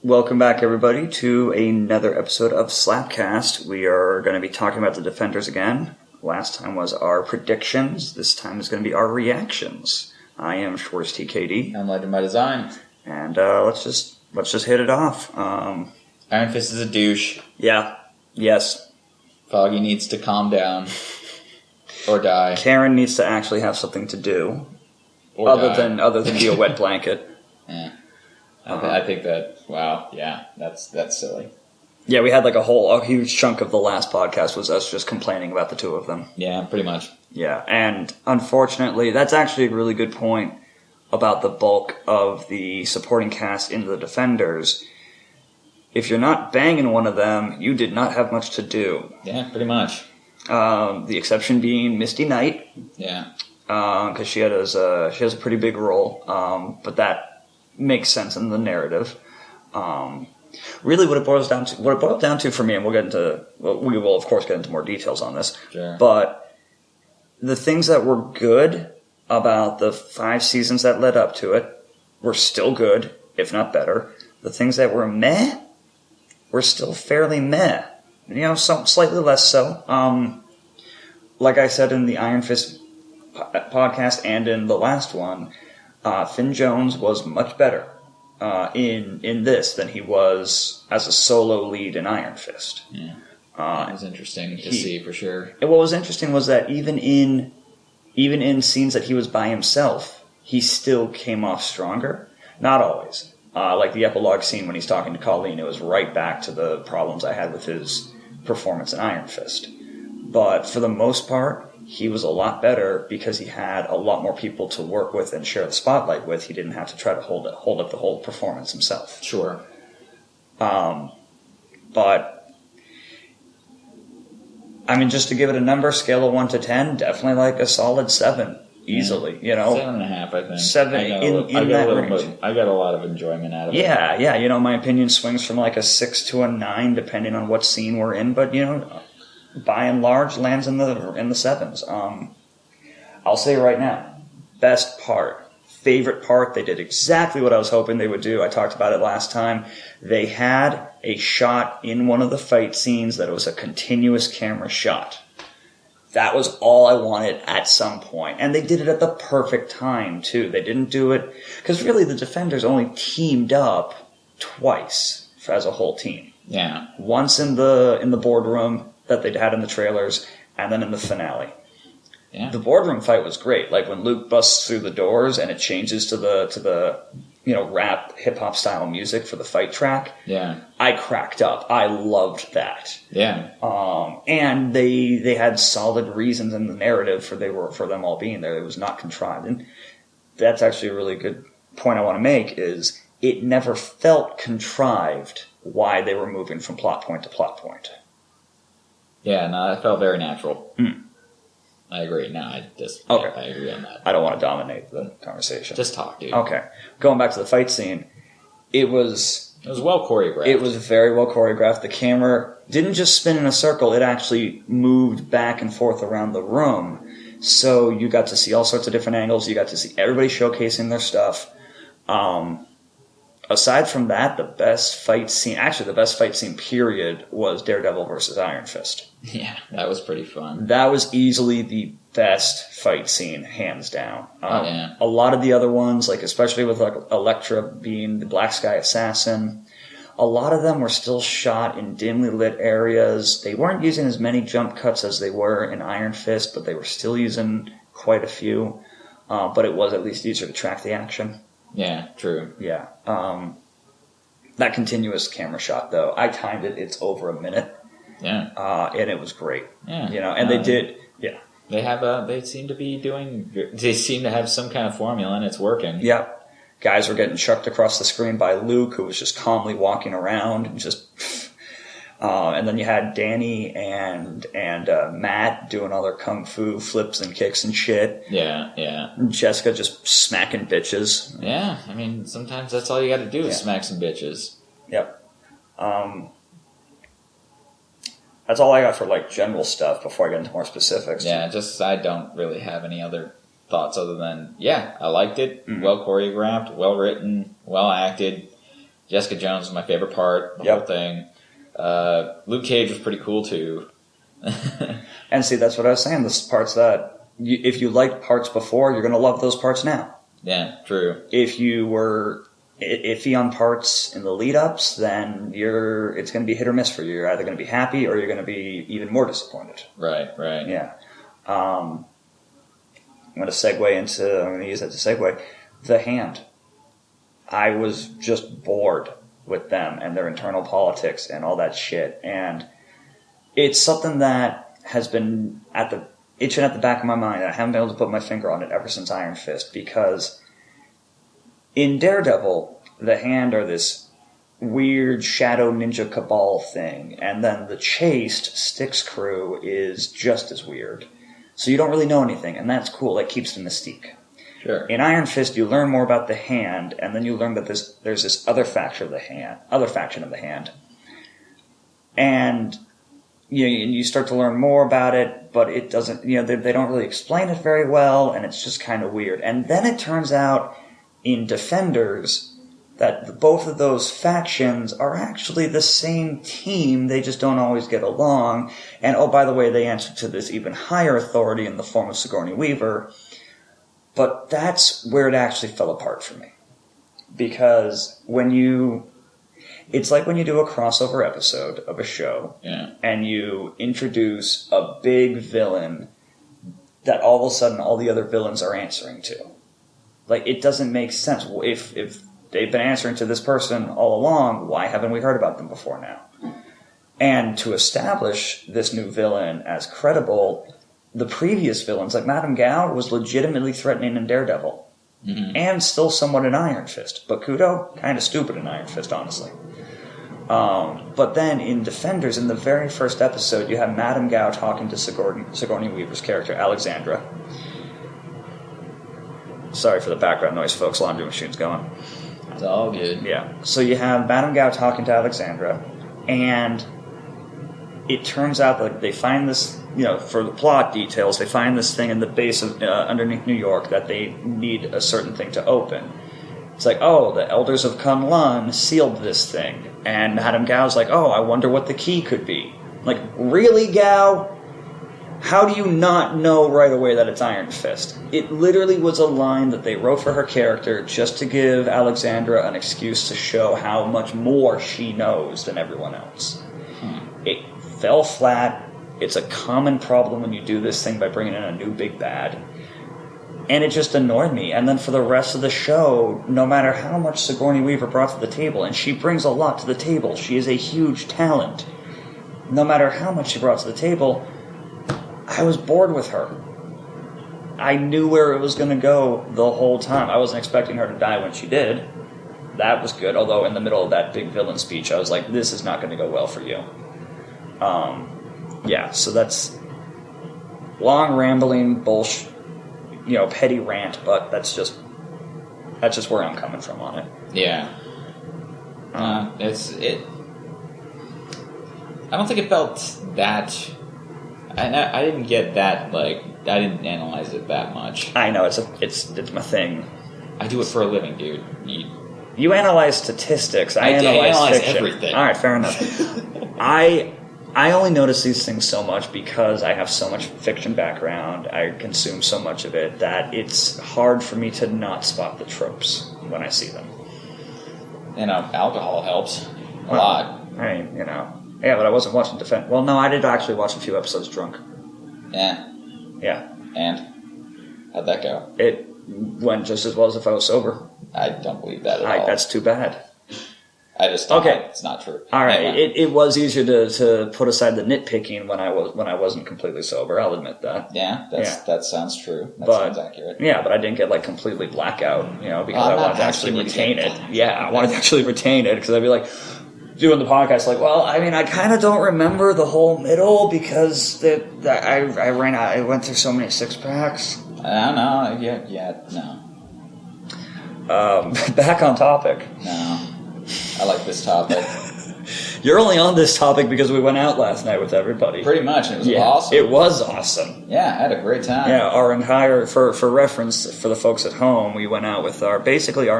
Welcome back, everybody, to another episode of Slapcast. We are going to be talking about the Defenders again. Last time was our predictions. This time is going to be our reactions. I am SchwarzTKD. I'm LegendbyDesign. And let's just hit it off. Iron Fist is a douche. Yeah. Yes. Foggy needs to calm down. Or die. Karen needs to actually have something to do. Or other die. than be a wet blanket. Yeah. I think that, wow, yeah, that's silly. Yeah, we had like a huge chunk of the last podcast was us just complaining about the two of them. Yeah, pretty much. Yeah, and unfortunately, that's actually a really good point about the bulk of the supporting cast in the Defenders. If you're not banging one of them, you did not have much to do. Yeah, pretty much. The exception being Misty Knight. Yeah. Because she has a pretty big role, but that makes sense in the narrative. Really, what it boiled down to for me, and we will of course get into more details on this. Sure. But the things that were good about the 5 seasons that led up to it were still good, if not better. The things that were meh were still fairly meh. Some slightly less so. Like I said in the Iron Fist podcast and in the last one, Finn Jones was much better in this than he was as a solo lead in Iron Fist. Yeah, that was interesting to see for sure. And what was interesting was that even in scenes that he was by himself, he still came off stronger. Not always. Like the epilogue scene when he's talking to Colleen, it was right back to the problems I had with his performance in Iron Fist. But for the most part, he was a lot better because he had a lot more people to work with and share the spotlight with. He didn't have to try to hold up the whole performance himself. Sure. But, I mean, just to give it a number, scale of 1 to 10, definitely like a solid 7, easily, 7.5, I think. 7 in that range. I got a lot of enjoyment out of it. Yeah, my opinion swings from like a 6 to a 9, depending on what scene we're in, but, by and large, lands in the 7s. I'll say right now, best part, favorite part, they did exactly what I was hoping they would do. I talked about it last time. They had a shot in one of the fight scenes that was a continuous camera shot. That was all I wanted at some point. And they did it at the perfect time, too. They didn't do it... Because really, the Defenders only teamed up twice as a whole team. Yeah. Once in the boardroom that they'd had in the trailers, and then in the finale. Yeah. The boardroom fight was great. Like when Luke busts through the doors and it changes to the rap hip hop style music for the fight track. Yeah. I cracked up. I loved that. Yeah. And they had solid reasons in the narrative for them all being there. It was not contrived. And that's actually a really good point I want to make is it never felt contrived why they were moving from plot point to plot point. Yeah, no, it felt very natural. I agree. No, I agree on that. I don't want to dominate the conversation. Just talk, dude. Okay. Going back to the fight scene, it was well choreographed. It was very well choreographed. The camera didn't just spin in a circle. It actually moved back and forth around the room. So you got to see all sorts of different angles. You got to see everybody showcasing their stuff. Aside from that, the best fight scene period was Daredevil versus Iron Fist. Yeah, that was pretty fun. That was easily the best fight scene, hands down. Yeah. A lot of the other ones, like especially with like Elektra being the Black Sky Assassin, a lot of them were still shot in dimly lit areas. They weren't using as many jump cuts as they were in Iron Fist, but they were still using quite a few. But it was at least easier to track the action. Yeah, true. Yeah. That continuous camera shot, though, I timed it. It's over a minute. Yeah. And it was great. Yeah. And they did. Yeah. They seem to have some kind of formula, and it's working. Yeah. Guys were getting chucked across the screen by Luke, who was just calmly walking around, and just. And then you had Danny and Matt doing all their kung fu flips and kicks and shit. Yeah, yeah. And Jessica just smacking bitches. Yeah, I mean, sometimes that's all you got to do is smack some bitches. Yep. That's all I got for like general stuff before I get into more specifics. Yeah, I don't really have any other thoughts other than, I liked it. Mm-hmm. Well choreographed, well written, well acted. Jessica Jones was my favorite part. The whole thing. Luke Cage was pretty cool too. And see, that's what I was saying. The parts that if you liked parts before, you're going to love those parts now. Yeah, true. If you were iffy on parts in the lead-ups, then it's going to be hit or miss for you. You're either going to be happy or you're going to be even more disappointed. Right. Yeah. I'm going to use that to segue. The Hand. I was just bored with them and their internal politics and all that shit. And it's something that has been itching at the back of my mind. I haven't been able to put my finger on it ever since Iron Fist, because in Daredevil, the Hand are this weird shadow ninja cabal thing, and then the Chased Styx crew is just as weird. So you don't really know anything, and that's cool. That keeps the mystique. Sure. In Iron Fist, you learn more about the Hand, and then you learn that there's this other faction of the Hand, and you start to learn more about it, but it doesn't. They don't really explain it very well, and it's just kind of weird. And then it turns out in Defenders that both of those factions are actually the same team. They just don't always get along. And oh, by the way, they answer to this even higher authority in the form of Sigourney Weaver. But that's where it actually fell apart for me. Because it's like when you do a crossover episode of a show, and you introduce a big villain that all of a sudden all the other villains are answering to. Like, it doesn't make sense. If they've been answering to this person all along, why haven't we heard about them before now? And to establish this new villain as credible, the previous villains, like Madame Gao, was legitimately threatening in Daredevil. Mm-hmm. And still somewhat in Iron Fist. But Kudo, kind of stupid in Iron Fist, honestly. But then in Defenders, in the very first episode, you have Madame Gao talking to Sigourney Weaver's character, Alexandra. Sorry for the background noise, folks. Laundry machine's going. It's all good. Yeah. So you have Madame Gao talking to Alexandra, and it turns out that they find this, for the plot details, they find this thing in the base of underneath New York that they need a certain thing to open. It's like, oh, the Elders of Kunlun sealed this thing. And Madame Gao's like, oh, I wonder what the key could be. Like, really, Gao? How do you not know right away that it's Iron Fist? It literally was a line that they wrote for her character just to give Alexandra an excuse to show how much more she knows than everyone else. It fell flat. It's a common problem when you do this thing by bringing in a new big bad. And it just annoyed me. And then for the rest of the show, no matter how much Sigourney Weaver brought to the table, and she brings a lot to the table, she is a huge talent. No matter how much she brought to the table, I was bored with her. I knew where it was going to go the whole time. I wasn't expecting her to die when she did. That was good, although in the middle of that big villain speech, I was like, this is not going to go well for you. So that's long, rambling, bullshit, petty rant, but that's just where I'm coming from on it. Yeah. I don't think it felt that... I didn't get that, I didn't analyze it that much. I know, it's my thing. I do it for a living, dude. You analyze statistics. I analyze fiction. Everything. All right, fair enough. I only notice these things so much because I have so much fiction background. I consume so much of it that it's hard for me to not spot the tropes when I see them. Alcohol helps a lot. Yeah, but I wasn't watching Defend. Well, no, I did actually watch a few episodes drunk. Yeah. Yeah. And? How'd that go? It went just as well as if I was sober. I don't believe that at all. That's too bad. I just don't know. It's not true. All right. Anyway. It was easier to put aside the nitpicking when I wasn't completely sober. I'll admit that. Yeah, that sounds true. That sounds accurate. Yeah, but I didn't get completely blackout, because I wanted to actually retain it. Yeah, I wanted to actually retain it because I'd be like doing the podcast I kind of don't remember the whole middle because I went through so many six packs. I don't know. No. Back on topic. No. I like this topic. You're only on this topic because we went out last night with everybody. Pretty much. It was awesome. It was awesome. Yeah, I had a great time. Yeah, our entire, for reference for the folks at home, we went out with our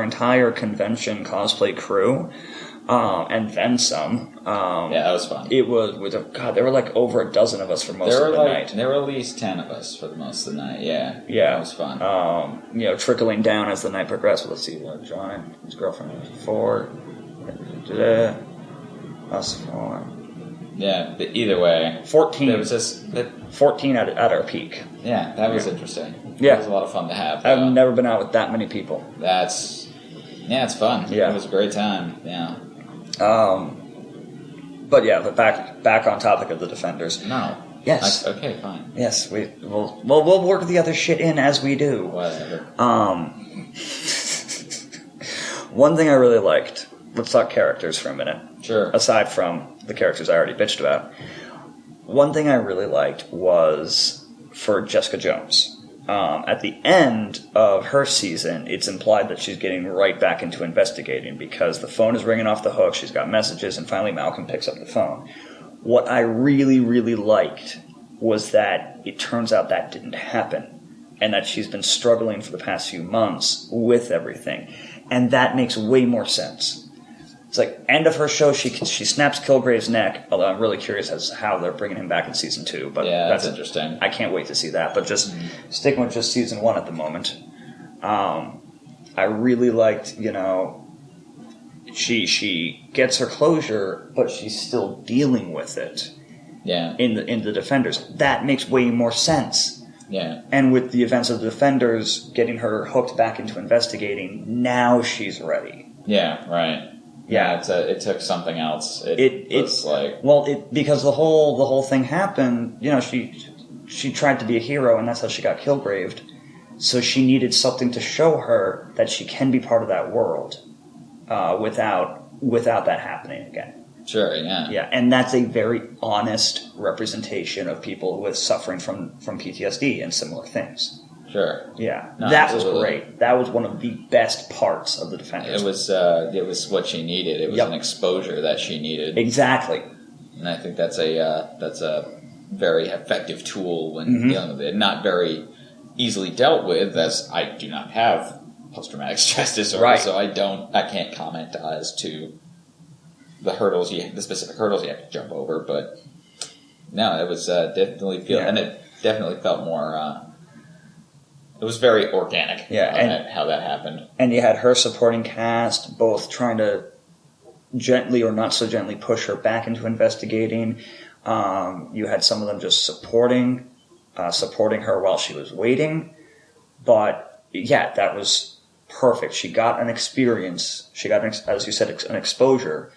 entire convention cosplay crew. and then some. That was fun. It was God. There were like over a dozen of us for most of the night. There were at least 10 of us for the most of the night. Yeah, yeah, it was fun. Trickling down as the night progressed. Let's see, John and his girlfriend 4. Us 4. Yeah, but either way, 14. There was just 14 at our peak. Yeah, that was interesting. Yeah, it was a lot of fun to have. I've never been out with that many people. It's fun. Yeah, it was a great time. Yeah. But yeah, back on topic of the Defenders. No. Yes. Okay, fine. Yes, we'll work the other shit in as we do. Whatever. One thing I really liked. Let's talk characters for a minute. Sure. Aside from the characters I already bitched about, one thing I really liked was for Jessica Jones. At the end of her season, it's implied that she's getting right back into investigating because the phone is ringing off the hook, she's got messages, and finally Malcolm picks up the phone. What I really, really liked was that it turns out that didn't happen, and that she's been struggling for the past few months with everything. And that makes way more sense. It's like, end of her show, she snaps Kilgrave's neck, although I'm really curious as to how they're bringing him back in season 2. But yeah, that's interesting. I can't wait to see that. But just sticking with just season 1 at the moment. I really liked, she gets her closure, but she's still dealing with it. Yeah. In the Defenders. That makes way more sense. Yeah. And with the events of the Defenders getting her hooked back into investigating, now she's ready. Yeah, right. Yeah, it took something else. It's like because the whole thing happened. She tried to be a hero, and that's how she got Kilgraved. So she needed something to show her that she can be part of that world, without that happening again. Sure. Yeah. Yeah, and that's a very honest representation of people with suffering from PTSD and similar things. Sure. Yeah, no, that absolutely. was great. That was one of the best parts of the Defenders. It was what she needed. It was an exposure that she needed. Exactly. And I think that's a very effective tool when dealing with it. Not very easily dealt with, as I do not have post-traumatic stress disorder, right. So I can't comment as to the specific hurdles you have to jump over. But no, it was definitely and it definitely felt more. It was very organic. Yeah, how that happened. And you had her supporting cast both trying to gently or not so gently push her back into investigating. You had some of them just supporting her while she was waiting. But yeah, that was perfect. She got an experience. She got, as you said, an exposure,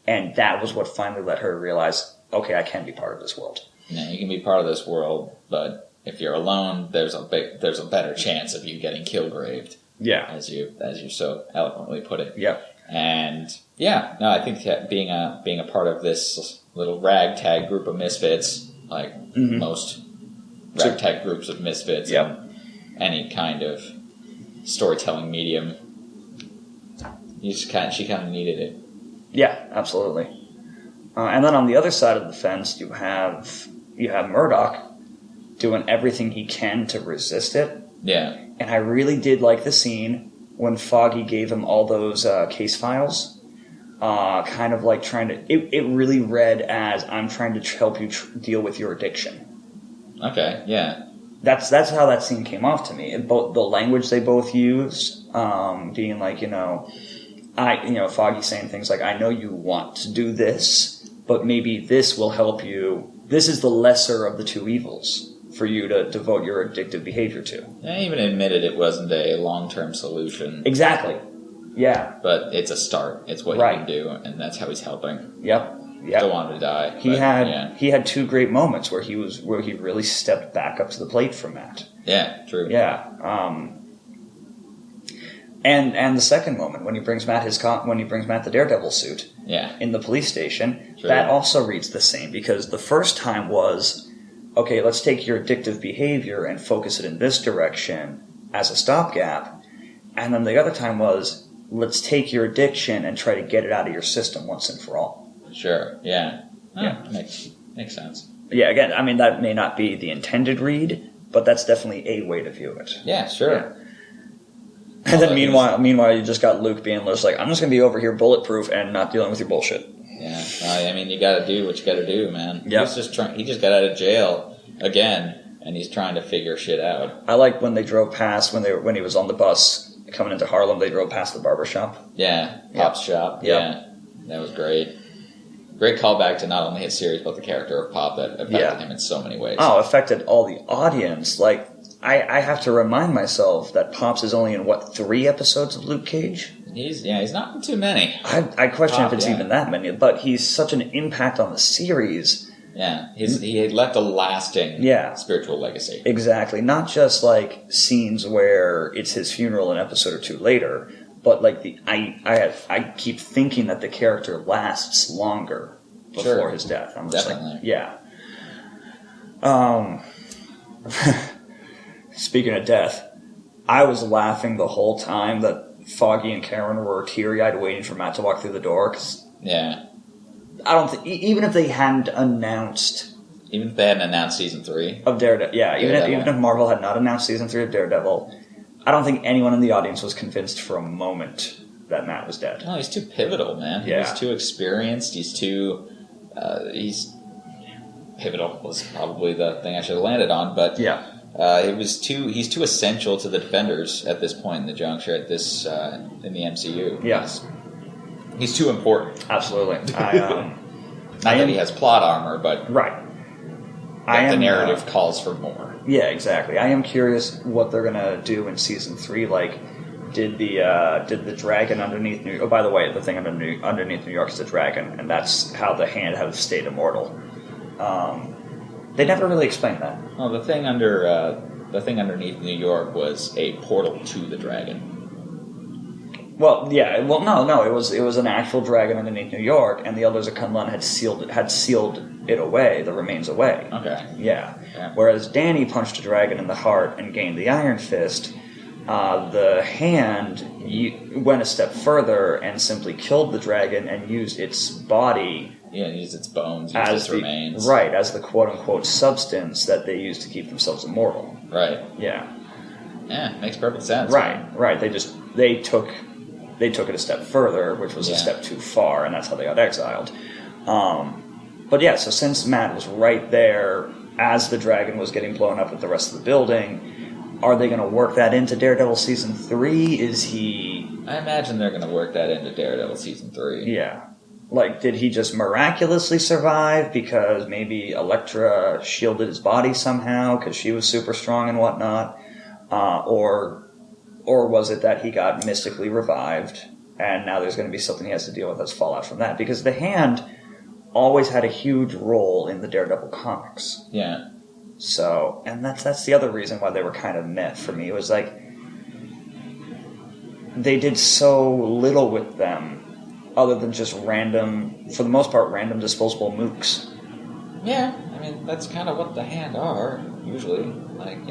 and that was what finally let her realize, okay, I can be part of this world. Yeah, you can be part of this world, but if you're alone, there's a better chance of you getting Kilgraved. Yeah, as you so eloquently put it. Yeah, and I think that being a part of this little ragtag group of misfits, like most ragtag groups of misfits, in any kind of storytelling medium, she kind of needed it. Yeah, absolutely. And then on the other side of the fence, you have Murdoch doing everything he can to resist it. Yeah. And I really did like the scene when Foggy gave him all those case files. Kind of like trying to... It really read as, I'm trying to help you deal with your addiction. Okay, yeah. That's how that scene came off to me. Both the language they both used, being like, Foggy saying things like, I know you want to do this, but maybe this will help you. This is the lesser of the two evils for you to devote your addictive behavior to. I even admitted it wasn't a long-term solution. Exactly. Yeah. But it's a start. It's what you can do, and that's how he's helping. Yep. Don't want him to die. He had two great moments where he really stepped back up to the plate for Matt. Yeah, true. Yeah. And the second moment when he brings Matt the Daredevil suit. Yeah. In the police station, true. That also reads the same, because the first time was, okay, let's take your addictive behavior and focus it in this direction as a stopgap. And then the other time was, let's take your addiction and try to get it out of your system once and for all. Sure, yeah. Makes sense. Yeah, again, I mean, that may not be the intended read, but that's definitely a way to view it. Yeah, sure. And then meanwhile, you just got Luke being just like, I'm just going to be over here bulletproof and not dealing with your bullshit. Yeah, I mean, you got to do what you got to do, man. Yep. He just got out of jail again, and he's trying to figure shit out. I like when they drove past when he was on the bus coming into Harlem. They drove past the barbershop. Yeah, Pop's shop. Yep. Yeah, that was great. Great callback to not only his series but the character of Pop that affected him in so many ways. Oh, affected all the audience. Like, I have to remind myself that Pops is only in 3 episodes of Luke Cage? He's not in too many. I question if it's even that many, but he's such an impact on the series. Yeah, he had left a lasting spiritual legacy. Exactly. Not just like scenes where it's his funeral an episode or 2 later, but like I keep thinking that the character lasts longer before his death. I'm just Definitely. Speaking of death, I was laughing the whole time that Foggy and Karen were teary-eyed waiting for Matt to walk through the door. I don't think, even if they hadn't announced... Even if they hadn't announced Season 3? Of Daredevil. Yeah, even if Marvel had not announced Season 3 of Daredevil, I don't think anyone in the audience was convinced for a moment that Matt was dead. No, he's too pivotal, man. Yeah. He's too experienced. He's too... he's pivotal was probably the thing I should have landed on, but... Yeah. He's too essential to the Defenders at this point in the juncture, in the MCU. Yeah. He's too important. Absolutely. Not that he has plot armor, but right. The narrative calls for more. Yeah, exactly. I am curious what they're gonna do in Season 3. Like, did the dragon underneath New York... Oh, by the way, the thing underneath New York is the dragon, and that's how the Hand have stayed immortal. They never really explained that. Well, the thing underneath New York was a portal to the dragon. Well, yeah. Well, no. It was an actual dragon underneath New York, and the Elders of Kunlun had sealed it away, the remains away. Okay. Yeah. Whereas Danny punched a dragon in the heart and gained the Iron Fist. The Hand went a step further and simply killed the dragon and used its body. Yeah, use its bones, use its remains. Right, as the quote-unquote substance that they use to keep themselves immortal. Right. Yeah. Yeah, makes perfect sense. Right. They took it a step further, which was a step too far, and that's how they got exiled. But yeah, so since Matt was right there as the dragon was getting blown up with the rest of the building, are they going to work that into Daredevil Season 3? Is he... I imagine they're going to work that into Daredevil Season 3. Yeah. Like, did he just miraculously survive because maybe Elektra shielded his body somehow because she was super strong and whatnot? Or was it that he got mystically revived and now there's going to be something he has to deal with as fallout from that? Because the Hand always had a huge role in the Daredevil comics. Yeah. So, and that's the other reason why they were kind of meh for me. It was like, they did so little with them other than just random, for the most part, random disposable mooks. Yeah, I mean, that's kind of what the Hand are, usually. Like,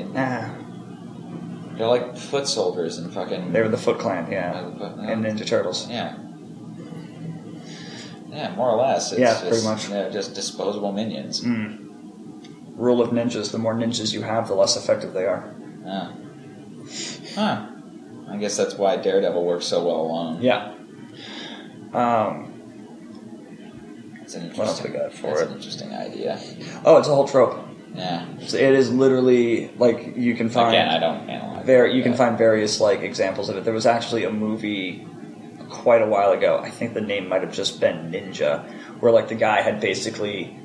they're like foot soldiers and fucking... They were the Foot Clan, and Ninja Turtles. Yeah. Yeah, more or less. It's pretty much. They're just disposable minions. Rule of ninjas, the more ninjas you have, the less effective they are. Huh. I guess that's why Daredevil works so well alone. Yeah. What else we got for it? That's an interesting idea. Oh, it's a whole trope. Yeah. So it is literally, like, you can find... Again, I don't analyze you can find various, like, examples of it. There was actually a movie quite a while ago. I think the name might have just been Ninja, where, like, the guy had basically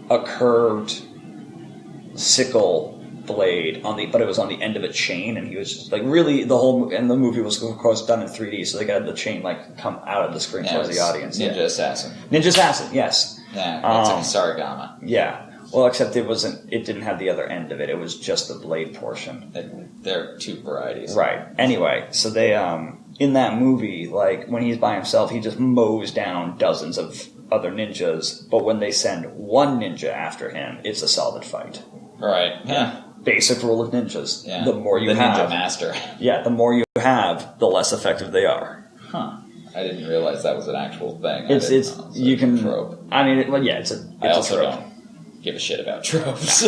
a curved sickle blade but it was on the end of a chain, and he was just, like, really the movie was, of course, done in 3D, so they got the chain, like, come out of the screen towards the audience. Ninja Assassin. Ninja Assassin, yes. Yeah, it's like Sarigama. Yeah. Well, except it didn't have the other end of it. It was just the blade portion. There are two varieties. Right. Anyway, so they, in that movie, like, when he's by himself, he just mows down dozens of other ninjas, but when they send one ninja after him, it's a solid fight. Right. Yeah. Basic rule of ninjas. Yeah. The more you have... The ninja master. Yeah, the more you have, the less effective they are. Huh. I didn't realize that was an actual thing. You can... trope. I mean, it's a trope. I also don't give a shit about tropes.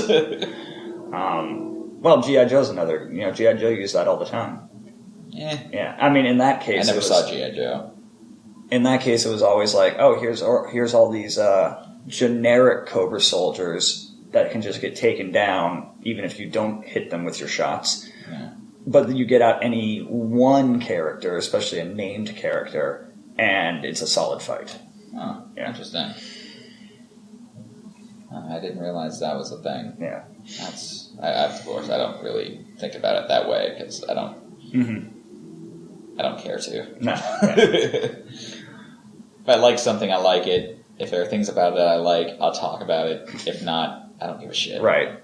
Well, G.I. Joe's another... G.I. Joe used that all the time. Yeah, I mean, in that case, I never saw G.I. Joe. In that case, it was always like, oh, here's all these generic Cobra soldiers that can just get taken down, even if you don't hit them with your shots. Yeah. But you get out any one character, especially a named character, and it's a solid fight. Oh, yeah. Interesting. I didn't realize that was a thing. Yeah. Of course, I don't really think about it that way because I don't. Mm-hmm. I don't care to. No. If I like something, I like it. If there are things about it that I like, I'll talk about it. If not, I don't give a shit. Right.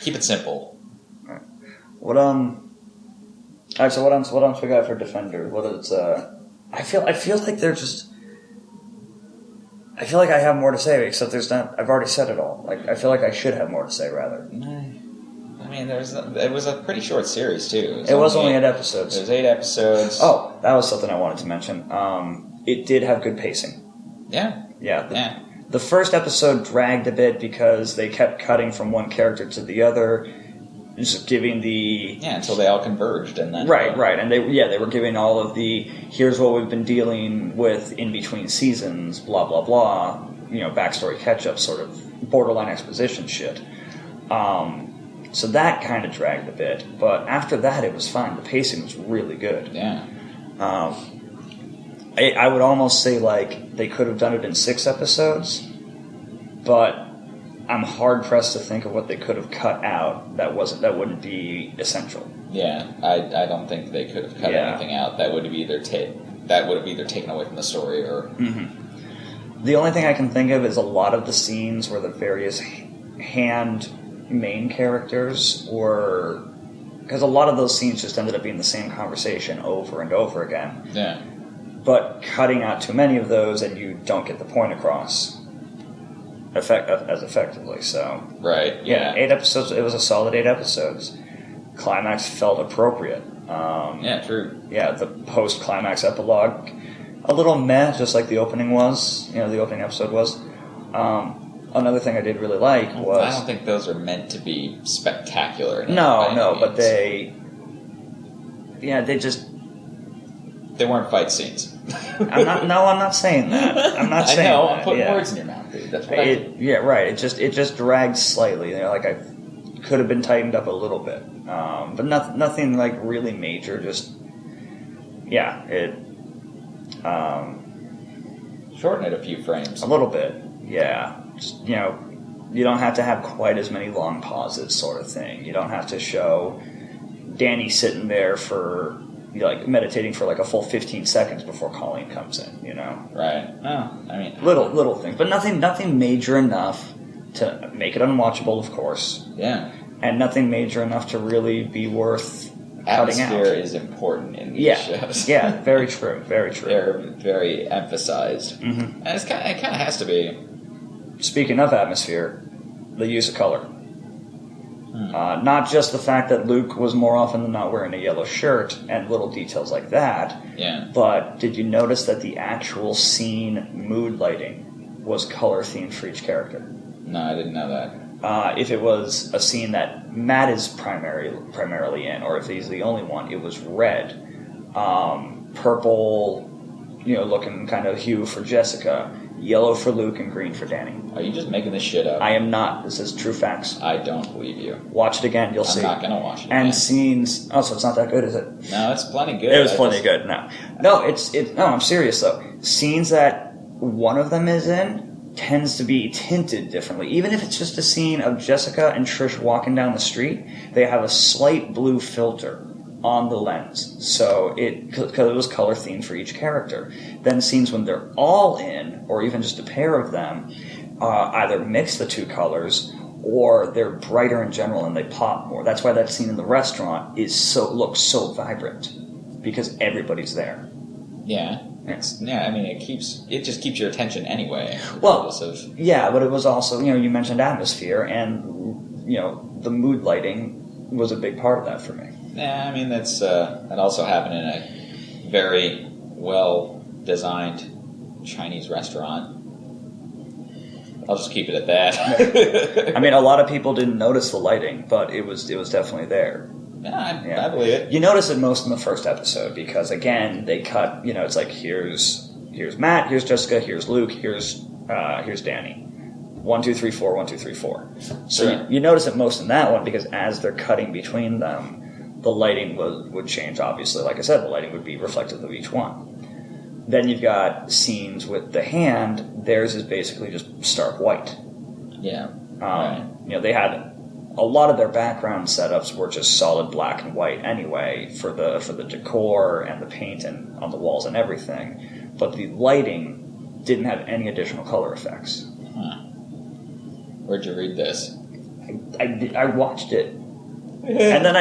Keep it simple. Right. What Alright, so what else we got for Defender? What is I feel like they're just. I feel like I have more to say, except there's not. I've already said it all. Like I feel like I should have more to say, rather. I mean, it was a pretty short series too. It was only 8 episodes. It was 8 episodes. Oh, that was something I wanted to mention. It did have good pacing. Yeah. Yeah. The first episode dragged a bit because they kept cutting from one character to the other, just giving the until they all converged and then right, and they were giving all of the here's what we've been dealing with in between seasons, blah blah blah, backstory catch up, sort of borderline exposition shit. So that kind of dragged a bit, but after that it was fine. The pacing was really good. Yeah. I would almost say like they could have done it in 6 episodes, but I'm hard pressed to think of what they could have cut out that wouldn't be essential. Yeah, I don't think they could have cut anything out that would have either taken away from the story or. Mm-hmm. The only thing I can think of is a lot of the scenes where the various hand main characters were, because a lot of those scenes just ended up being the same conversation over and over again. Yeah. But cutting out too many of those and you don't get the point across as effectively. So right. Yeah. 8 episodes. It was a solid 8 episodes. Climax felt appropriate. True. Yeah, the post-climax epilogue, a little meh, just like the opening was. The opening episode was. Another thing I did really like was... I don't think those are meant to be spectacular. No, but they... Yeah, they just... They weren't fight scenes. I'm not saying that. I'm not saying that. I'm putting words in your mouth, dude. That's what right. It just dragged slightly. Like I could have been tightened up a little bit. But nothing like really major, just... Yeah, it... Shorten it a few frames. A little bit, yeah. Just, you don't have to have quite as many long pauses, sort of thing. You don't have to show Danny sitting there for, meditating for like a full 15 seconds before Colleen comes in, Right. No, I mean... Little things, but nothing major enough to make it unwatchable, of course. Yeah. And nothing major enough to really be worth cutting out. Atmosphere is important in these shows. Yeah, very true, very true. They're very emphasized. Mm-hmm. And it kind of has to be. Speaking of atmosphere, the use of color. Not just the fact that Luke was more often than not wearing a yellow shirt and little details like that. Yeah. But did you notice that the actual scene mood lighting was color themed for each character? No, I didn't know that. If it was a scene that Matt is primarily in, or if he's the only one, it was red. Purple, looking kind of hue for Jessica. Yellow for Luke and green for Danny. Are you just making this shit up? I am not. This is true facts. I don't believe you. Watch it again. You'll see. I'm not going to watch it And again. Scenes... Oh, so it's not that good, is it? No, it's plenty good. It was plenty good. No, No, I'm serious, though. Scenes that one of them is in tends to be tinted differently. Even if it's just a scene of Jessica and Trish walking down the street, they have a slight blue filter on the lens. So because it was color themed for each character. Then scenes when they're all in, or even just a pair of them, either mix the two colors or they're brighter in general and they pop more. That's why that scene in the restaurant looks so vibrant, because everybody's there. Yeah. I mean, it just keeps your attention anyway. Well, yeah, but it was also, you mentioned atmosphere, and, the mood lighting was a big part of that for me. Yeah, I mean, that also happened in a very well-designed Chinese restaurant. I'll just keep it at that. I mean, a lot of people didn't notice the lighting, but it was definitely there. I believe it. You notice it most in the first episode because, again, they cut, it's like here's Matt, here's Jessica, here's Luke, here's Danny. 1, 2, 3, 4, 1, 2, 3, 4. So Sure. you notice it most in that one because as they're cutting between them, the lighting would change, obviously. Like I said, the lighting would be reflective of each one. Then you've got scenes with the hand. Theirs is basically just stark white. Yeah. Right. They had a lot of their background setups were just solid black and white anyway for the decor and the paint and on the walls and everything. But the lighting didn't have any additional color effects. Huh. Where'd you read this? I watched it, and then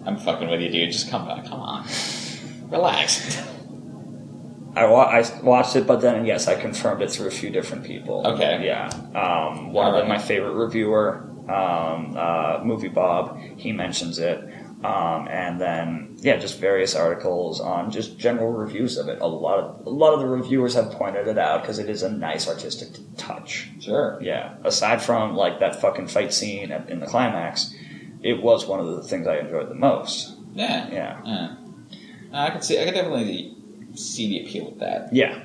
I'm fucking with you, dude. Just come on, relax. I watched it, but then yes, I confirmed it through a few different people. Okay. Yeah. One of them, my favorite reviewer, Movie Bob, he mentions it, and then just various articles on just general reviews of it. A lot of the reviewers have pointed it out because it is a nice artistic touch. Sure. Yeah. Aside from like that fucking fight scene in the climax, it was one of the things I enjoyed the most. Yeah. Yeah. I could definitely see the appeal of that. Yeah.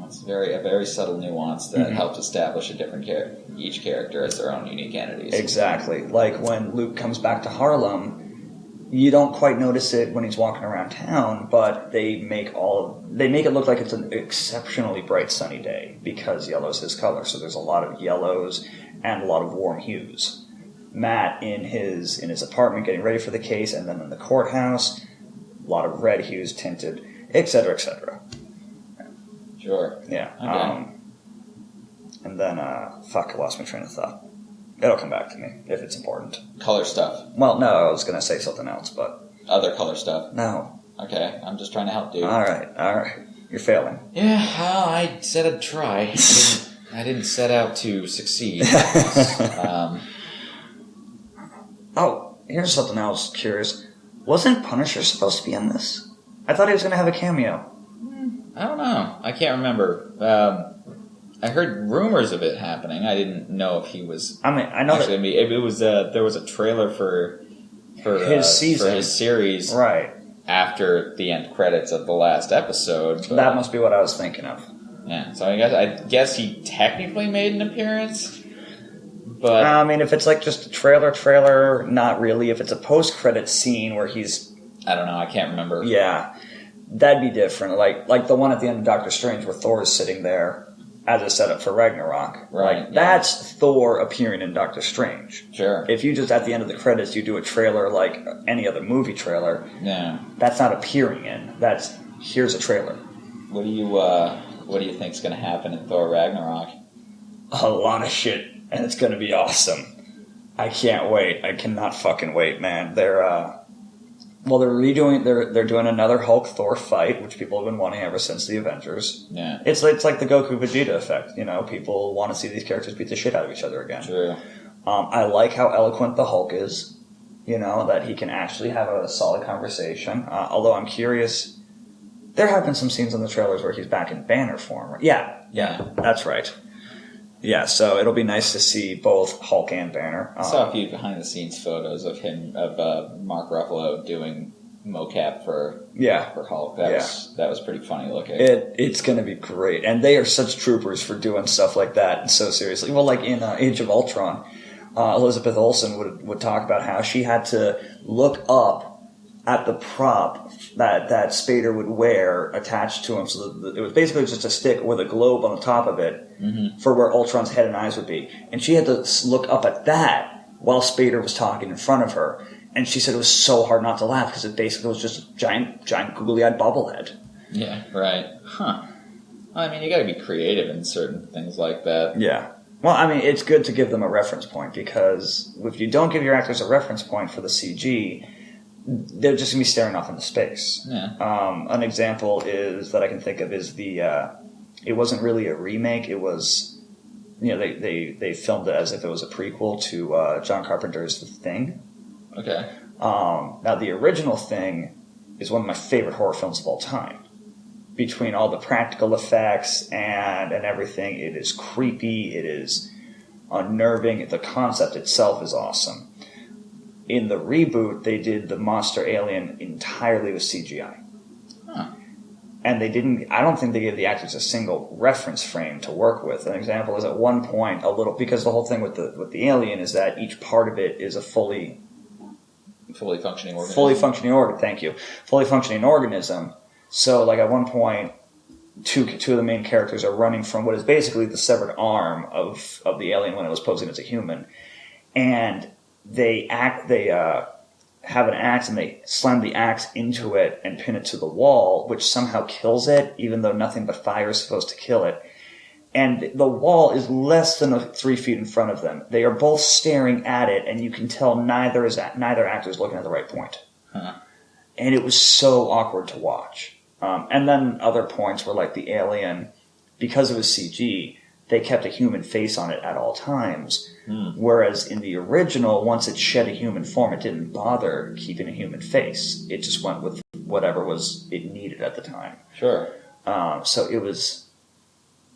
It's a very subtle nuance that helps establish a different each character as their own unique entities. Exactly. Like when Luke comes back to Harlem, you don't quite notice it when he's walking around town, but they make it look like it's an exceptionally bright sunny day because yellow's his color. So there's a lot of yellows and a lot of warm hues. Matt in his apartment getting ready for the case, and then in the courthouse, a lot of red hues tinted, etc., etc. Sure. Yeah. Okay. And then, I lost my train of thought. It'll come back to me if it's important. Color stuff. Well, no, I was going to say something else, but... Other color stuff. No. Okay, I'm just trying to help, dude. All right. You're failing. Yeah, well, I said I'd try. I didn't set out to succeed. Oh, here's something else curious. Wasn't Punisher supposed to be in this? I thought he was going to have a cameo. I don't know. I can't remember. I heard rumors of it happening. I didn't know if he was. I mean, I know actually. It was. There was a trailer for his season, for his series, right after the end credits of the last episode. But, that must be what I was thinking of. Yeah. So I guess he technically made an appearance. But I mean, if it's like just a trailer, not really. If it's a post-credit scene where he's, I don't know. I can't remember. Yeah, that'd be different. Like the one at the end of Doctor Strange where Thor is sitting there as a setup for Ragnarok. Right. Like, that's Thor appearing in Doctor Strange. Sure. If you just, at the end of the credits, you do a trailer like any other movie trailer, yeah, that's not appearing in. That's, here's a trailer. What do you think's going to happen in Thor Ragnarok? A lot of shit, and it's going to be awesome. I can't wait. I cannot fucking wait, man. They're doing another Hulk Thor fight, which people have been wanting ever since the Avengers. Yeah. It's like the Goku Vegeta effect, people want to see these characters beat the shit out of each other again. True. I like how eloquent the Hulk is, that he can actually have a solid conversation. Although I'm curious, there have been some scenes in the trailers where he's back in Banner form. Yeah, that's right. Yeah, so it'll be nice to see both Hulk and Banner. I saw a few behind-the-scenes photos of Mark Ruffalo doing mocap for Hulk. That was pretty funny looking. It's going to be great, and they are such troopers for doing stuff like that so seriously. Well, like in Age of Ultron, Elizabeth Olsen would talk about how she had to look up at the prop that Spader would wear attached to him, so that it was basically just a stick with a globe on the top of it for where Ultron's head and eyes would be. And she had to look up at that while Spader was talking in front of her. And she said it was so hard not to laugh because it basically was just a giant googly-eyed bobblehead. Yeah, right. Huh. Well, I mean, you got to be creative in certain things like that. Yeah. Well, I mean, it's good to give them a reference point because if you don't give your actors a reference point for the CG, they're just going to be staring off into space. Yeah. An example that I can think of is it wasn't really a remake. It was, they filmed it as if it was a prequel to John Carpenter's The Thing. Okay. Now, the original Thing is one of my favorite horror films of all time. Between all the practical effects and everything, it is creepy. It is unnerving. The concept itself is awesome. in the reboot, they did the monster alien entirely with CGI. Huh. And they didn't, I don't think they gave the actors a single reference frame to work with. An example is at one point, because the whole thing with the alien is that each part of it is a fully functioning organism. Fully functioning organism. So, like, at one point, two of the main characters are running from what is basically the severed arm of the alien when it was posing as a human. And they have an axe and they slam the axe into it and pin it to the wall, which somehow kills it, even though nothing but fire is supposed to kill it. And the wall is less than 3 feet in front of them. They are both staring at it, and you can tell neither actor is looking at the right point. Huh. And it was so awkward to watch. And then other points were like the alien, because it was CG, they kept a human face on it at all times. Whereas in the original, once it shed a human form, it didn't bother keeping a human face. It just went with whatever it needed at the time. Sure. So it was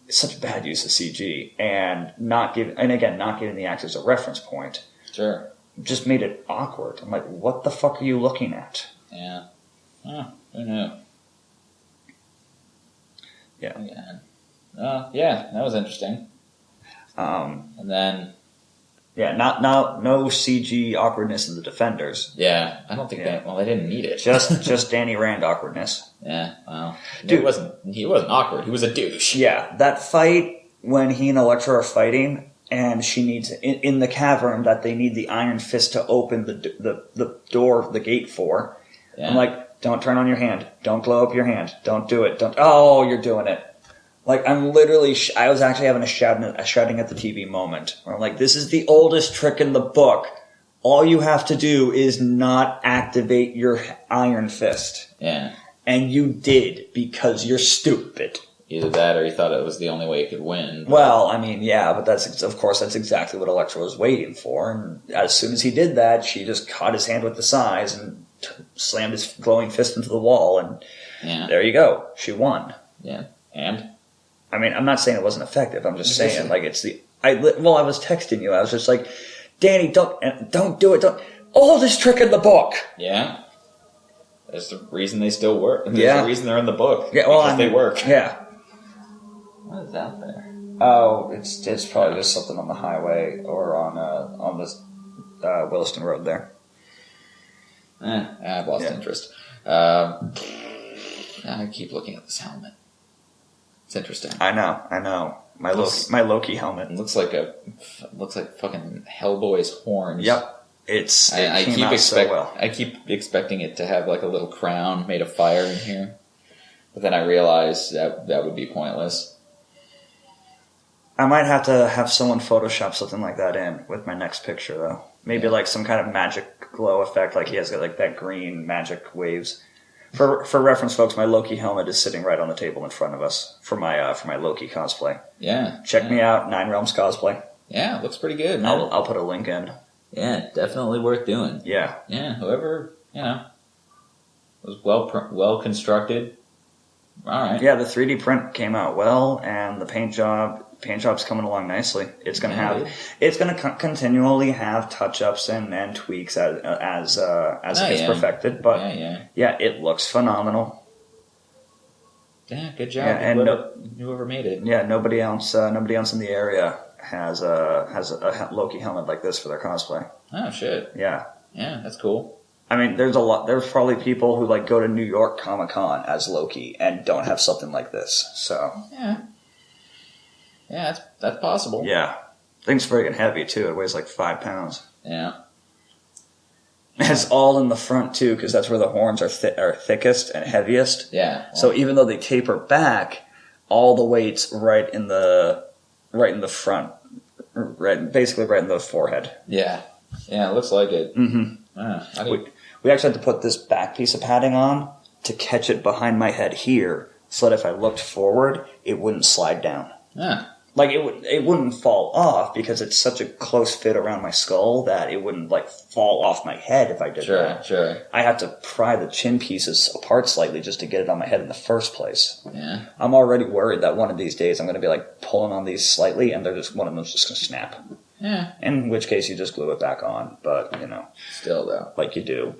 such bad use of CG, and not giving the actors a reference point. Sure. Just made it awkward. I'm like, what the fuck are you looking at? Yeah. Oh, who knew? Yeah. Yeah, that was interesting. And then... Yeah, no CG awkwardness in the Defenders. Yeah, I don't think they didn't need it. Just Danny Rand awkwardness. Yeah, well, Dude, he wasn't awkward. He was a douche. Yeah, that fight when he and Elektra are fighting, and she needs in the cavern that they need the Iron Fist to open the door, the gate for. Yeah. I'm like, don't turn on your hand. Don't glow up your hand. Don't do it. Oh, you're doing it. Like, I'm literally, I was actually having a shouting at the TV moment. Where I'm like, this is the oldest trick in the book. All you have to do is not activate your Iron Fist. Yeah. And you did, because you're stupid. Either that, or he thought it was the only way he could win. Well, I mean, yeah, but that's exactly what Elektra was waiting for. And as soon as he did that, she just caught his hand with the size and slammed his glowing fist into the wall, and there you go. She won. Yeah. And? I mean, I'm not saying it wasn't effective. I'm just saying, like, I was texting you. I was just like, Danny, don't do it. Oldest trick in the book. Yeah. That's the reason they still work. There's the reason they're in the book. Yeah, well, because they work. Yeah. What is out there? Oh, it's probably just something on the highway or on this Williston Road there. I've lost interest. I keep looking at this helmet. It's interesting. I know. My Loki helmet. It looks like fucking Hellboy's horns. Yep. I keep expecting it to have like a little crown made of fire in here, but then I realize that would be pointless. I might have to have someone Photoshop something like that in with my next picture, though. Maybe like some kind of magic glow effect, like he has like that green magic waves. For reference, folks, my Loki helmet is sitting right on the table in front of us for my Loki cosplay. Yeah. Check me out, Nine Realms cosplay. Yeah, it looks pretty good, man. I'll put a link in. Yeah, definitely worth doing. Yeah. Yeah, whoever, was well constructed. All right. Yeah, the 3D print came out well, and the paint job's coming along nicely. It's going to continually have touch-ups and tweaks as it gets perfected, but it looks phenomenal. Yeah, good job. Yeah, whoever made it. Yeah, nobody else in the area has a Loki helmet like this for their cosplay. Oh shit. Yeah. Yeah, that's cool. I mean, there's probably people who like go to New York Comic-Con as Loki and don't have something like this. So yeah, that's possible. Yeah, thing's friggin' heavy too. It weighs like 5 pounds. Yeah, it's all in the front too, because that's where the horns are thickest and heaviest. Yeah. Well, so even though they taper back, all the weight's right in the front, basically right in the forehead. Yeah. Yeah, it looks like it. Mm-hmm. We actually had to put this back piece of padding on to catch it behind my head here, so that if I looked forward, it wouldn't slide down. Yeah. Like it wouldn't fall off because it's such a close fit around my skull that it wouldn't like fall off my head if I did that. Sure. I have to pry the chin pieces apart slightly just to get it on my head in the first place. Yeah. I'm already worried that one of these days I'm going to be like pulling on these slightly and one of them's just going to snap. Yeah. In which case you just glue it back on, but, Still, though. like you do.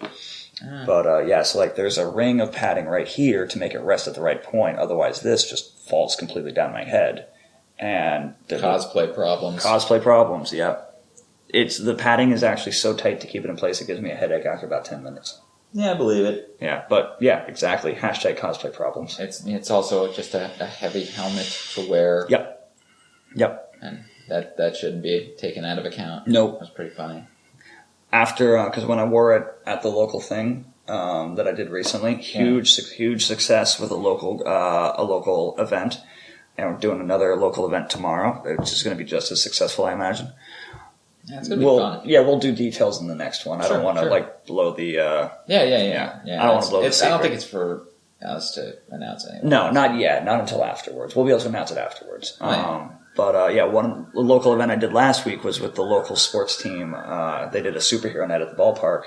But, so, like, there's a ring of padding right here to make it rest at the right point. Otherwise, this just falls completely down my head. And Cosplay problems. Cosplay problems, yeah. The padding is actually so tight to keep it in place, it gives me a headache after about 10 minutes. Yeah, I believe it. Yeah, but, yeah, exactly. Hashtag cosplay problems. It's also just a heavy helmet to wear. Yep. And that shouldn't be taken out of account. Nope. That's pretty funny. After, because when I wore it at the local thing that I did recently, huge success with a local event. And we're doing another local event tomorrow, which is going to be just as successful, I imagine. Yeah, it's going to be fun. Yeah, we'll do details in the next one. I don't want to, blow the... Yeah. I don't want to blow the secret. I don't think it's for us to announce anything. No, not yet. Not until afterwards. We'll be able to announce it afterwards. Right. One local event I did last week was with the local sports team. They did a superhero night at the ballpark.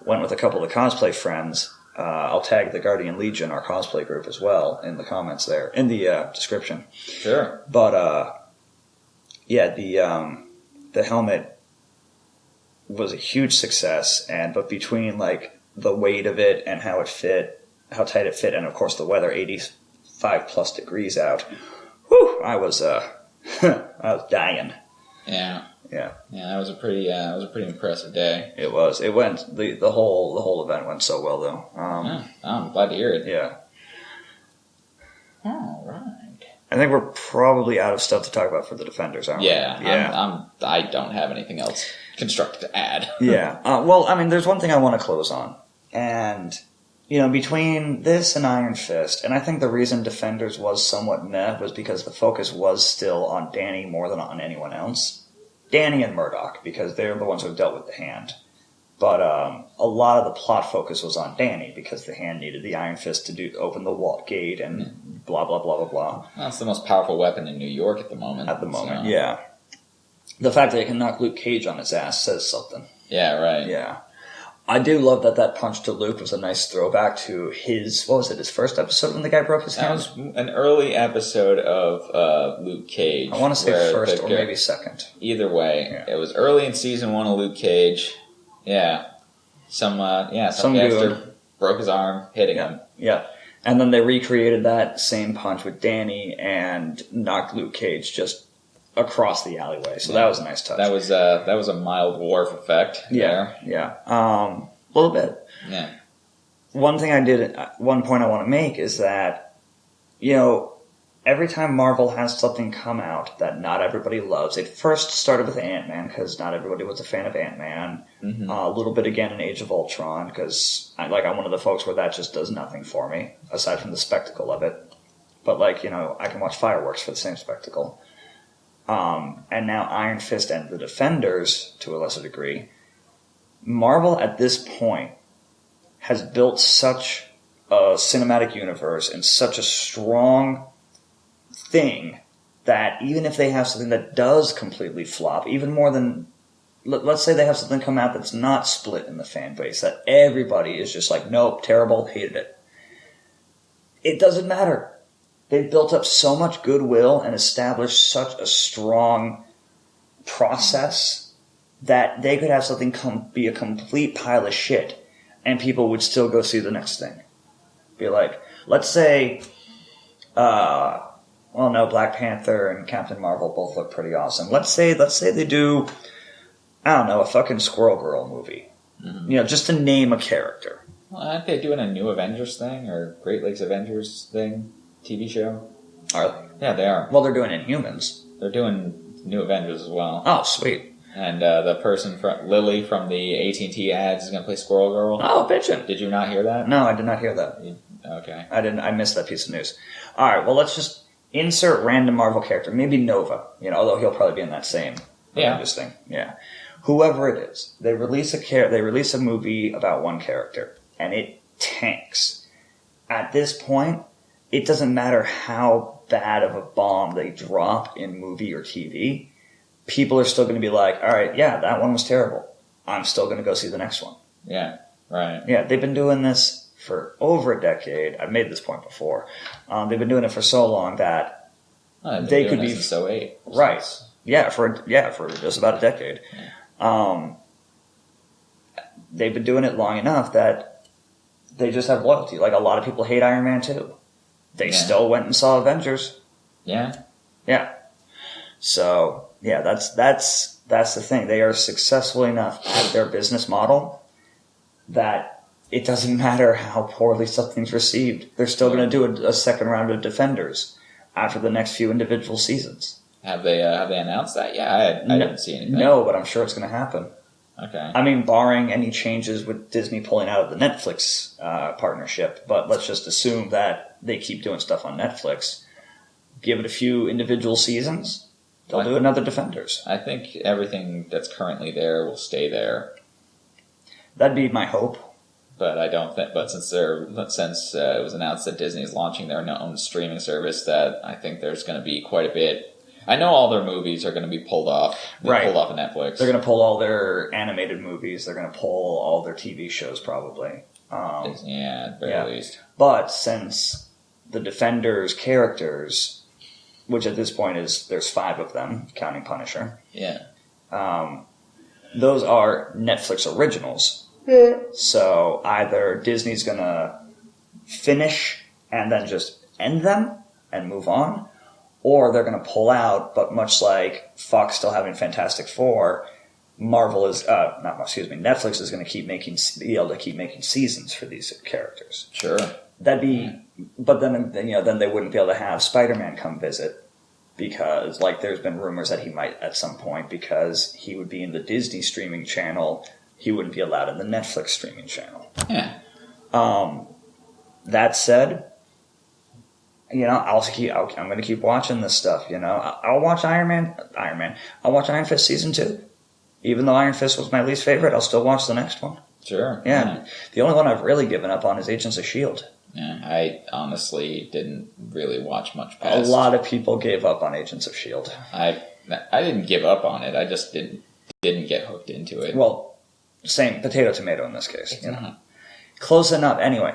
Went with a couple of cosplay friends. I'll tag the Guardian Legion, our cosplay group, as well in the comments there, in the description. Sure. But, the helmet was a huge success, but between, like, the weight of it and how tight it fit, and, of course, the weather, 85 plus degrees out, I was dying. Yeah. Yeah. Yeah, that was a pretty impressive day. It was. It went, the whole event went so well, though. I'm glad to hear it. Yeah. All right. I think we're probably out of stuff to talk about for the Defenders, aren't we? Yeah. I don't have anything else constructive to add. Yeah. There's one thing I want to close on. And, between this and Iron Fist, and I think the reason Defenders was somewhat meh was because the focus was still on Danny more than on anyone else. Danny and Murdoch, because they're the ones who dealt with the Hand. But a lot of the plot focus was on Danny, because the Hand needed the Iron Fist to open the Walt Gate and blah, blah, blah, blah, blah. That's the most powerful weapon in New York at the moment. Yeah. The fact that it can knock Luke Cage on his ass says something. Yeah, right. Yeah. I do love that punch to Luke was a nice throwback to his first episode when the guy broke his hand? That was an early episode of Luke Cage. I want to say first or maybe second. Either way. Yeah. It was early in season 1 of Luke Cage. Yeah. Some gangster broke his arm, hitting him. Yeah. And then they recreated that same punch with Danny and knocked Luke Cage just across the alleyway. So that was a nice touch. That was a mild Worf effect there. Yeah. A little bit. Yeah. One point I want to make is that, every time Marvel has something come out that not everybody loves, it first started with Ant-Man, because not everybody was a fan of Ant-Man. Mm-hmm. A little bit again in Age of Ultron, because I'm one of the folks where that just does nothing for me, aside from the spectacle of it. But, I can watch fireworks for the same spectacle. And now Iron Fist and the Defenders, to a lesser degree, Marvel at this point has built such a cinematic universe and such a strong thing that even if they have something that does completely flop, even more than, let's say they have something come out that's not split in the fan base, that everybody is just like, nope, terrible, hated it. It doesn't matter. They've built up so much goodwill and established such a strong process that they could have something be a complete pile of shit and people would still go see the next thing. Be like, let's say, Black Panther and Captain Marvel both look pretty awesome. Let's say they do, a fucking Squirrel Girl movie. Mm-hmm. Just to name a character. Well, aren't they doing a new Avengers thing or Great Lakes Avengers thing? TV show? Are they? Yeah, they are. Well, they're doing Inhumans. They're doing New Avengers as well. Oh, sweet. And the person, Lily from the AT&T ads, is going to play Squirrel Girl. Oh, bitchin'. Did you not hear that? No, I did not hear that. Okay. I missed that piece of news. All right, well, let's just insert random Marvel character. Maybe Nova, although he'll probably be in that same Avengers thing. Yeah. Whoever it is, they release a movie about one character, and it tanks. At this point, it doesn't matter how bad of a bomb they drop in movie or TV, people are still going to be like, all right, yeah, that one was terrible. I'm still going to go see the next one. Yeah, right. Yeah, they've been doing this for over a decade. I've made this point before. They've been doing it for so long that they could be... Since 08. Right. for just about a decade. They've been doing it long enough that they just have loyalty. Like, a lot of people hate Iron Man 2. They still went and saw Avengers. Yeah. Yeah. So, yeah, that's the thing. They are successful enough at their business model that it doesn't matter how poorly something's received. They're still going to do a second round of Defenders after the next few individual seasons. Have they announced that? Yeah, I didn't see anything. No, but I'm sure it's going to happen. Okay. I mean, barring any changes with Disney pulling out of the Netflix partnership, but let's just assume that they keep doing stuff on Netflix. Give it a few individual seasons, they'll do another Defenders. I think everything that's currently there will stay there. That'd be my hope. But I don't think. But since it was announced that Disney is launching their own streaming service, that I think there's going to be quite a bit. I know all their movies are going to be pulled off. Pulled off of Netflix. They're going to pull all their animated movies. They're going to pull all their TV shows, probably. At the very least. But since the Defenders characters, which at this point there's 5 of them, counting Punisher. Yeah. Those are Netflix originals. So either Disney's going to finish and then just end them and move on, or they're going to pull out, but much like Fox still having Fantastic Four, Netflix is going to be able to keep making seasons for these characters. Sure. But then they wouldn't be able to have Spider-Man come visit because, like, there's been rumors that he might at some point, because he would be in the Disney streaming channel, he wouldn't be allowed in the Netflix streaming channel. Yeah. That said, I'm going to keep watching this stuff. I'll watch Iron Man. I'll watch Iron Fist season 2. Even though Iron Fist was my least favorite, I'll still watch the next one. Sure. Yeah. The only one I've really given up on is Agents of S.H.I.E.L.D. Yeah, I honestly didn't really watch much past. A lot of people gave up on Agents of S.H.I.E.L.D. I didn't give up on it. I just didn't get hooked into it. Well, same potato tomato in this case. Close enough. Anyway,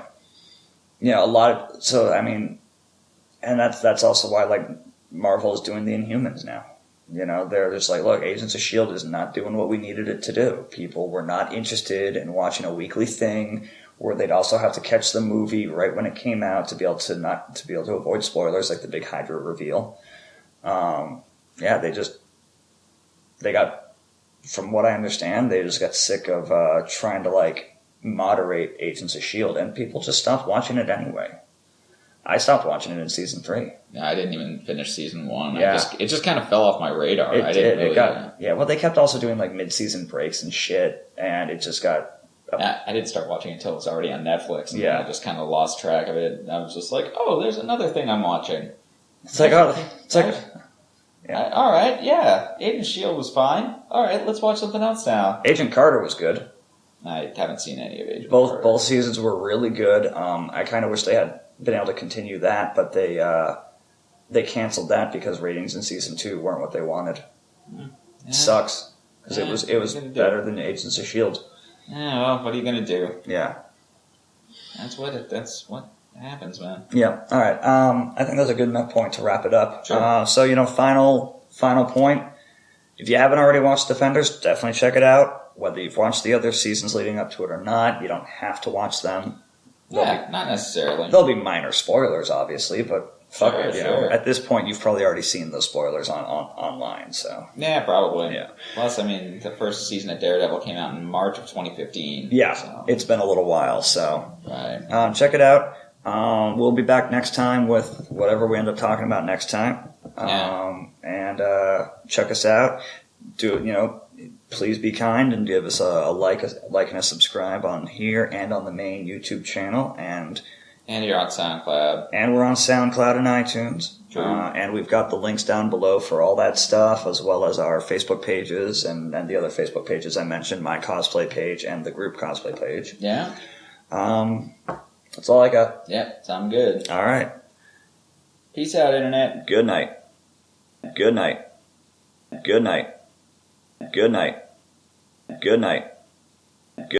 and that's also why, like, Marvel is doing the Inhumans now. They're just like, look, Agents of S.H.I.E.L.D. is not doing what we needed it to do. People were not interested in watching a weekly thing where they'd also have to catch the movie right when it came out to be able to avoid spoilers, like the big Hydra reveal. They got, from what I understand, they just got sick of trying to, like, moderate Agents of S.H.I.E.L.D., and people just stopped watching it anyway. I stopped watching it in season 3. Yeah, I didn't even finish season 1. Yeah. It just kind of fell off my radar. It did. Well, they kept also doing, like, mid-season breaks and shit, and it just got... I didn't start watching it until it was already on Netflix, and I just kind of lost track of it. I was just like, oh, there's another thing I'm watching. All right, yeah, Agent S.H.I.E.L.D. was fine. All right, let's watch something else now. Agent Carter was good. I haven't seen any of Agent Carter. Both seasons were really good. I kind of wish they had been able to continue that, but they canceled that because ratings in season 2 weren't what they wanted. Yeah. It sucks because it was better than Agents of S.H.I.E.L.D. Yeah, well, what are you gonna do? Yeah, that's what happens, man. Yeah. All right. I think that's a good enough point to wrap it up. Sure. Final point. If you haven't already watched Defenders, definitely check it out. Whether you've watched the other seasons leading up to it or not, you don't have to watch them. Not necessarily. There'll be minor spoilers, obviously, but fuck it. Sure. At this point, you've probably already seen those spoilers online. So yeah, probably. Yeah. Plus, I mean, the first season of Daredevil came out in March of 2015. Yeah, so. It's been a little while. So right. Check it out. We'll be back next time with whatever we end up talking about next time. And check us out. Please be kind and give us a like and a subscribe on here and on the main YouTube channel. And you're on SoundCloud. And we're on SoundCloud and iTunes. True. And we've got the links down below for all that stuff, as well as our Facebook pages and the other Facebook pages I mentioned, my cosplay page and the group cosplay page. Yeah. That's all I got. Yep, sound good. All right. Peace out, Internet. Good night. Good night. Good night. Good night. Good night.